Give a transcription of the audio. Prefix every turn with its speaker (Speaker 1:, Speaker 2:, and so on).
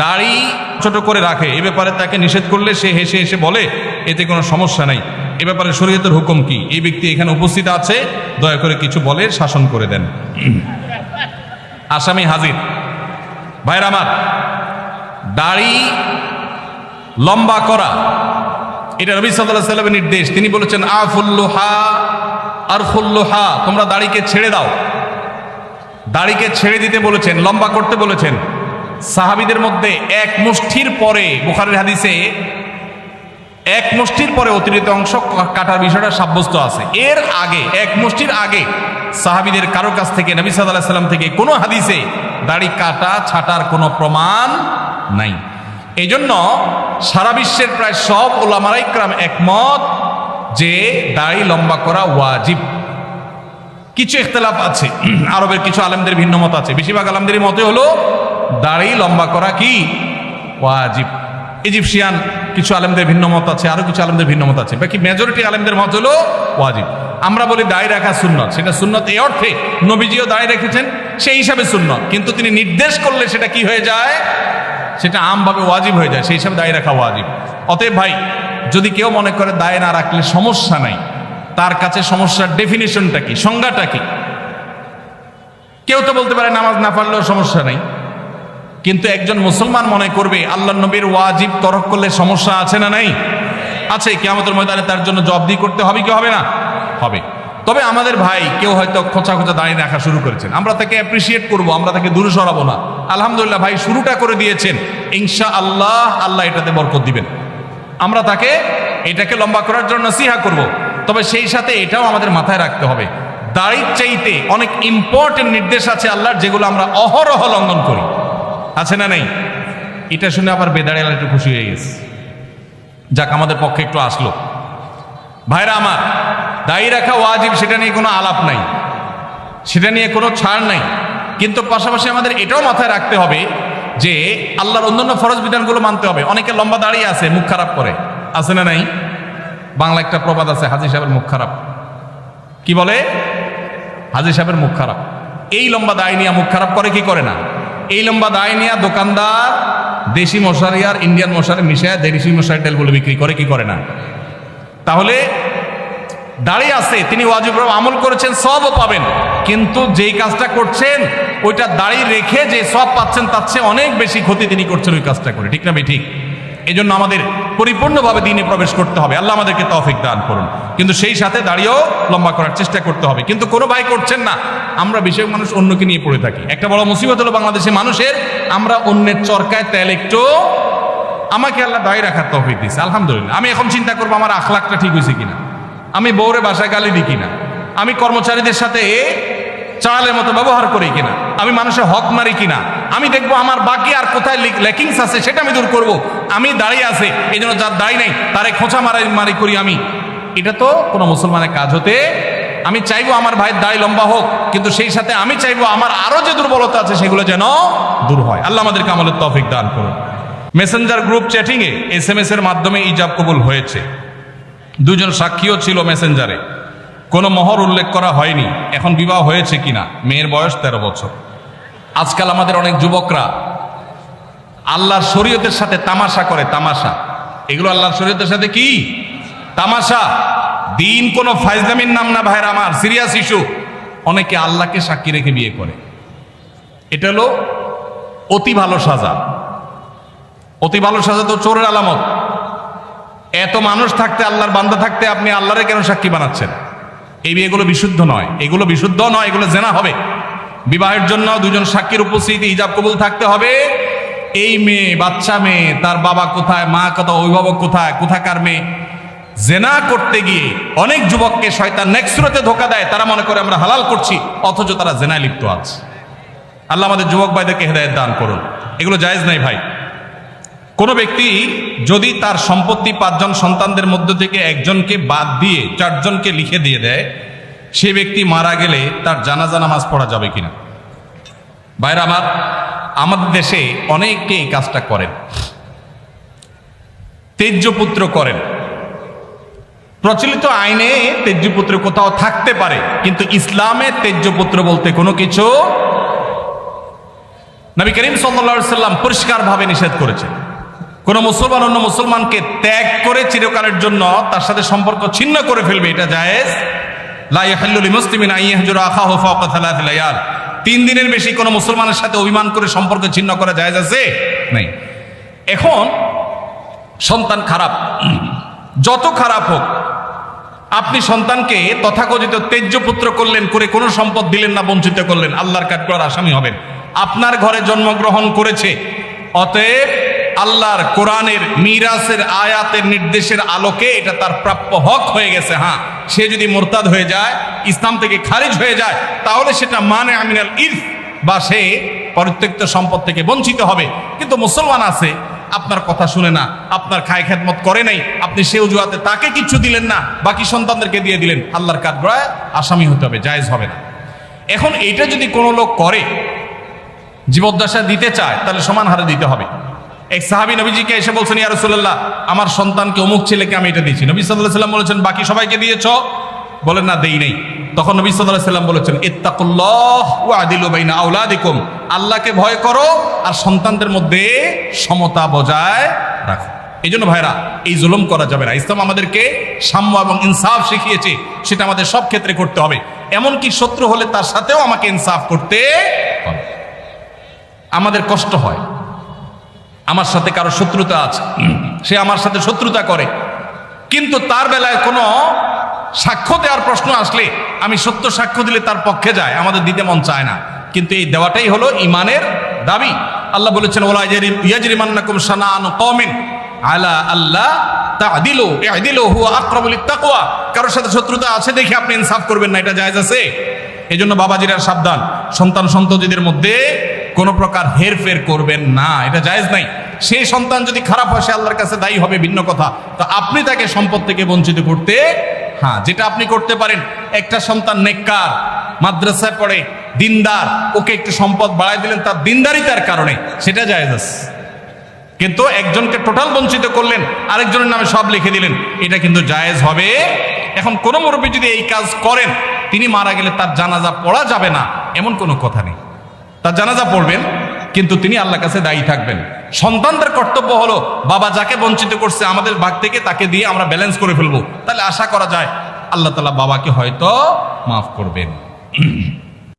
Speaker 1: দাড়ি ছোট করে রাখে, এ ব্যাপারে তাকে নিষেধ করলে সে হেসে হেসে বলে এতে কোনো সমস্যা নাই, এ ব্যাপারে শরীয়তের হুকুম কি? এই ব্যক্তি এখানে উপস্থিত আছে, দয়া করে কিছু বলে শাসন করে দেন। আসামি হাজির। ভাইরা আমার, দাড়ি লম্বা করা এটা নবী সাল্লাল্লাহু আলাইহি ওয়াসাল্লামের নির্দেশ। তিনি বলেছেন আফুল্লুহা আরফুল্লুহা, তোমরা দাড়িকে ছেড়ে দাও। দাড়িকে ছেড়ে দিতে বলেছেন, লম্বা করতে বলেছেন। সাহাবীদের মধ্যে এক মুষ্টির পরে, বুখারীর হাদিসে এক মুষ্টির পরে অতিরিক্ত অংশ কাটার বিষয়টা সাব্যস্ত আছে। এর আগে এক মুষ্টির আগে সাহাবীদের কারো কাছ থেকে, নবী সাল্লাল্লাহু আলাইহি ওয়াসাল্লাম থেকে কোনো হাদিসে দাড়ি কাটা ছাটার কোনো প্রমাণ নাই। এই জন্য সারা বিশ্বের প্রায় সব উলামায়ে ইকরাম একমত যে দাড়ি লম্বা করা ওয়াজিব। কিছু ইখতিলাফ আছে, আরবের কিছু আলেমদের ভিন্ন মত আছে। বেশিরভাগ আলেমদের মতে হলো দাড়ি লম্বা করা কি ওয়াজিব। ইজিপশিয়ান কিছু আলেমদের ভিন্ন মত আছে, আরো কিছু আলেমদের ভিন্ন মত আছে, বাকি মেজরিটি আলেমদের মত হলো ওয়াজিব। আমরা বলি দাড়ি রাখা সুন্নত, সেটা সুন্নত এই অর্থে নবীজিও দাড়ি রেখেছেন, সেই হিসাবে সুন্নত, কিন্তু তিনি নির্দেশ করলে সেটা কি হয়ে যায়, সেটা আমভাবে ওয়াজিব হয়ে যায়, সেই হিসাবে দাড়ি রাখা ওয়াজিব। অতএব ভাই, যদি কেউ মনে করে দাড়ি না রাখলে সমস্যা নাই, তার কাছে সমস্যার ডেফিনিশনটা কি, সংজ্ঞাটা কি? কেউ তো বলতে পারে নামাজ না পড়লেও সমস্যা নাই, কিন্তু একজন মুসলমান মনে করবে আল্লাহর নবীর ওয়াজিব তরক করলে সমস্যা আছে না নাই? আছে। কিয়ামতের ময়দানে তার জন্য জবাবদিহি করতে হবে কি হবে না? হবে। তবে আমাদের ভাই কেউ হয়তো খোঁচা খোঁচা দাঁড়িয়ে রাখা শুরু করেছেন, আমরা তাকে অ্যাপ্রিসিয়েট করব, আমরা তাকে দূরে সরাবো না। আলহামদুলিল্লাহ ভাই শুরুটা করে দিয়েছেন, ইনশাআল্লাহ আল্লাহ এটাতে বরকত দিবেন। আমরা তাকে এটাকে লম্বা করার জন্য নসিহা করব। তবে সেই সাথে এটাও আমাদের মাথায় রাখতে হবে, দাড়ির চাইতে অনেক ইম্পর্টেন্ট নির্দেশ আছে আল্লাহর, যেগুলো আমরা অহরহ লঙ্ঘন করি। আছে না নাই? এটা শুনে আবার বেদাড়ি আল্লাহ একটু খুশি হয়ে গেছে, যাক আমাদের পক্ষে একটু আসলো। ভাইরা আমার, দাড়ি রাখা ওয়াজিব, সেটা নিয়ে কোনো আলাপ নাই, সেটা নিয়ে কোনো ছাড় নাই, কিন্তু পাশাপাশি আমাদের এটাও মাথায় রাখতে হবে যে আল্লাহর অন্যান্য ফরজ বিধানগুলো মানতে হবে। অনেকে লম্বা দাড়ি আছে, মুখ খারাপ করে, আছে না নাই? বাংলা একটা প্রবাদ আছে, হাজী সাহেবের মুখ খারাপ। কি বলে? হাজী সাহেবের মুখ খারাপ। এই লম্বা দাড়ি নিয়ে মুখ খারাপ করে কি করে না? এই লম্বা দাড়ি নিয়ে দোকানদার দেশি মশারি আর ইন্ডিয়ান মশারি মিশায় দেশি মশারি তেলগুলো বিক্রি করে কি করে না? তাহলে দাড়ি আছে, তিনি ওয়াজিব আমল করেছেন, সবও পাবেন, কিন্তু যেই কাজটা করছেন ওইটা দাড়ি রেখে যে সব পাচ্ছেন তার চেয়ে অনেক বেশি ক্ষতি তিনি করছেন ওই কাজটা করে, ঠিক না ভাই? ঠিক। এই জন্য আমাদের পরিপূর্ণভাবে দ্বীনে প্রবেশ করতে হবে, আল্লাহ আমাদেরকে তৌফিক দান করুন, কিন্তু সেই সাথে দাড়িও লম্বা করার চেষ্টা করতে হবে। কিন্তু কোনো ভাই করছেন না, আমরা বেশিরভাগ মানুষ অন্যকে নিয়ে পড়ে থাকি। একটা বড় মুসিবত হলো বাংলাদেশের মানুষের, আমরা অন্যের চরকায় তেল একটু, আমাকে আল্লাহ দাড়ি রাখার তৌফিক দিয়েছে আলহামদুলিল্লাহ, আমি এখন চিন্তা করবো আমার আখলাকটা ঠিক হয়েছে কিনা, আমি বউরে বাসায় গালি দিই কিনা, আমি কর্মচারীদের সাথে চালের মতো ব্যবহার করি কিনা, আমি মানুষের হক মারি কিনা, আমি দেখবো আমার বাকি আর কোথায় ল্যাকিংস আছে সেটা আমি দূর করব। আমি দাঁড়িয়ে আছে, এই জন্য যার দাড়ি নাই তারে খোঁচা মারি করি আমি, এটা তো কোনো মুসলমানের কাজ হতে। আমি চাইবো আমার ভাইয়ের দাড়ি লম্বা হোক, কিন্তু সেই সাথে আমি চাইবো আমার আরো যে দুর্বলতা আছে সেগুলো যেন দূর হয়। আল্লাহ আমাদেরকে আমলের তৌফিক দান করুন। মেসেঞ্জার গ্রুপ চ্যাটিং এ SMS এর মাধ্যমে ইজাব কবুল হয়েছে, দুজন সাক্ষীও ছিল মেসেঞ্জারে, কোনো মোহর উল্লেখ করা হয়নি। এখন বিবাহ হয়েছে কিনা? মেয়ের বয়স 13 বছর। আজকাল আমাদের অনেক যুবকরা আল্লাহর শরীয়তের সাথে তামাশা করে, তামাশা। এগুলো আল্লাহর শরীয়তের সাথে কি তামাশা? দিন কোনো ফাইজলামির নাম না ভাইরা আমার, সিরিয়াস ইস্যু। অনেকে আল্লাহকে সাক্ষী রেখে বিয়ে করে, এটা হলো অতি ভালো সাজা। অতি ভালো সাজা তো চোরের আলামত। এত মানুষ থাকতে, আল্লাহর বান্দা থাকতে আপনি আল্লাহরে কেন সাক্ষী বানাচ্ছেন? এই বিয়েগুলো বিশুদ্ধ নয়, এগুলো বিশুদ্ধ নয়, এগুলো জেনা হবে। বিবাহের জন্য দুজন সাক্ষীর উপস্থিতি, ইজাব কবুল থাকতে হবে। এই মেয়ে, বাচ্চা মেয়ে, তার বাবা কোথায়, মা কোথায়, অভিভাবক কোথায়, কোথাকার মেয়ে, জেনা করতে গিয়ে অনেক যুবককে শয়তান নেক্সট সুরতে ধোঁকা দেয়, তারা মনে করে আমরা হালাল করছি, অথচ তারা জেনায় লিপ্ত আছে। আল্লাহ আমাদের যুবক ভাইদেরকে হেদায়েত দান করুন। এগুলো জায়েজ নাই ভাই। কোনো ব্যক্তি যদি তার সম্পত্তি 5 জন সন্তানদের মধ্য থেকে একজনকে বাদ দিয়ে 4 জনকে লিখে দিয়ে দেয়, সে ব্যক্তি মারা গেলে তার জানাজা নামাজ পড়া যাবে কিনা? ভাইরা আমার, আমাদের দেশে অনেকে এই কাজটা করেন, তেজ্যপুত্র করেন। প্রচলিত আইনে তেজ্যপুত্র কোথাও থাকতে পারে, কিন্তু ইসলামে তেজ্যপুত্র বলতে কোনো কিছু নবী করিম সাল্লাল্লাহু আলাইহি সাল্লাম পরিষ্কারভাবে নিষেধ করেছেন, কোন মুসলমান অন্য মুসলমানকে ত্যাগ করে চিরকালের জন্য তার সাথে সম্পর্ক ছিন্ন করে ফেলবে, এটা জায়েজ। লা ইয়াহিল্লু লিমুসলিমিন আন ইয়াহজুরা আখাহু ফাওকা সালাসি লায়াল। 3 দিনের বেশি কোনো মুসলমানের সাথে অভিমান করে সম্পর্ক ছিন্ন করা জায়েজ আছে? নাই। এখন সন্তান খারাপ, যত খারাপ হোক, আপনি সন্তানকে তথাকথিত তেজ্য পুত্র করলেন, করে কোনো সম্পদ দিলেন না, বঞ্চিত করলেন, আল্লাহর কাঠগড়ার আসামি হবেন। আপনার ঘরে জন্মগ্রহণ করেছে, অতএব আল্লাহর কোরআনের মিরাসের আয়াতের নির্দেশের আলোকে এটা তার প্রাপ্য হক হয়ে গেছে। হ্যাঁ, সে যদি মোরতাদ হয়ে যায়, ইসলাম থেকে খারিজ হয়ে যায়, তাহলে সেটা মানে আমিনাল ইরফ, বা সে পরিত্যক্ত সম্পদ থেকে বঞ্চিত হবে। কিন্তু মুসলমান আছে, আপনার কথা শুনে না, আপনার খায় খেদমত করে নাই, আপনি সে অজুহাতে তাকে কিছু দিলেন না, বাকি সন্তানদেরকে দিয়ে দিলেন, আল্লাহর কাঠগড়ায় আসামি হতে হবে, জায়েজ হবে না। এখন এইটা যদি কোনো লোক করে, জীবদ্দশা দিতে চায়, তাহলে সমান হারে দিতে হবে। এক সাহাবী নবীজিকে এসে বলছেন, ইয়া রাসূলুল্লাহ, আমার সন্তানকে অমুক ছেলেকে আমি এটা দিয়েছি। নবী সাল্লাল্লাহু আলাইহি ওয়াসাল্লাম বলেছেন, বাকি সবাইকে দিয়েছো? বলেন না, দেই নাই। তখন নবী সাল্লাল্লাহু আলাইহি ওয়াসাল্লাম বলেছেন, ইত্তাকুল্লাহ ওয়া আদিলু বাইনা আওলাদিকুম, আল্লাহকে ভয় করো আর সন্তানদের মধ্যে সমতা বজায় রাখো। এই জন্য ভাইরা, এই জুলুম করা যাবে না। ইসলাম আমাদেরকে সাম্য এবং ইনসাফ শিখিয়েছে, সেটা আমাদের সব ক্ষেত্রে করতে হবে। এমনকি শত্রু হলে তার সাথেও আমাকে ইনসাফ করতে হবে। আমাদের কষ্ট হয়, আমার সাথে কারো শত্রুতা আছে, সে আমার সাথে শত্রুতা করে, কিন্তু তার বেলায় কোনো সাক্ষ্য দেওয়ার প্রশ্ন আসলে আমি সত্য সাক্ষ্য দিলে তার পক্ষে যায়, আমাদের দিতে মন চায় না। কিন্তু এই দেওয়াটাই হলো ইমানের দাবি। আল্লাহ বলেছেন, ওয়ালা ইয়াজরিমান্নাকুম শানাআনু কওমিন আলা আল্লা তা'দিলু ই'দিলু হুয়া আকরাবু লিত-তাকওয়া। কারোর সাথে শত্রুতা আছে দেখে আপনি ইনসাফ করবেন না, এটা জায়েজ আছে? এজন্য বাবাজিরা সাবধান, সন্তান সন্ততিদের মধ্যে কোনো প্রকার হেরফের করবেন না, এটা জায়েজ নাই। সেই সন্তান যদি খারাপ হয়, সে আল্লাহর কাছে দায়ী হবে, ভিন্ন কথা। তো আপনি তাকে সম্পদ থেকে বঞ্চিত করতে, হ্যাঁ, যেটা আপনি করতে পারেন, একটা সন্তান নেককার, মাদ্রাসায় পড়ে, দিনদার, ওকে একটু সম্পদ বাড়ায় দিলেন তার দিনদারিতার কারণে, সেটা জায়েজ আছে। কিন্তু একজনকে টোটাল বঞ্চিত করলেন, আরেকজনের নামে সব লিখে দিলেন, এটা কিন্তু জায়েজ হবে। এখন কোন মুরব্বী যদি এই কাজ করেন, তিনি মারা গেলে তার জানাজা পড়া যাবে না, এমন কোনো কথা নেই। তার জানাজা পড়বেন, কিন্তু তিনি আল্লাহর কাছে দায়ী থাকবেন। সন্তানদের কর্তব্য হলো, বাবা যাকে বঞ্চিত করছে আমাদের ভাগ থেকে তাকে দিয়ে আমরা ব্যালেন্স করে ফেলবো, তাহলে আশা করা যায় আল্লাহ তাআলা বাবাকে হয়তো মাফ করবেন।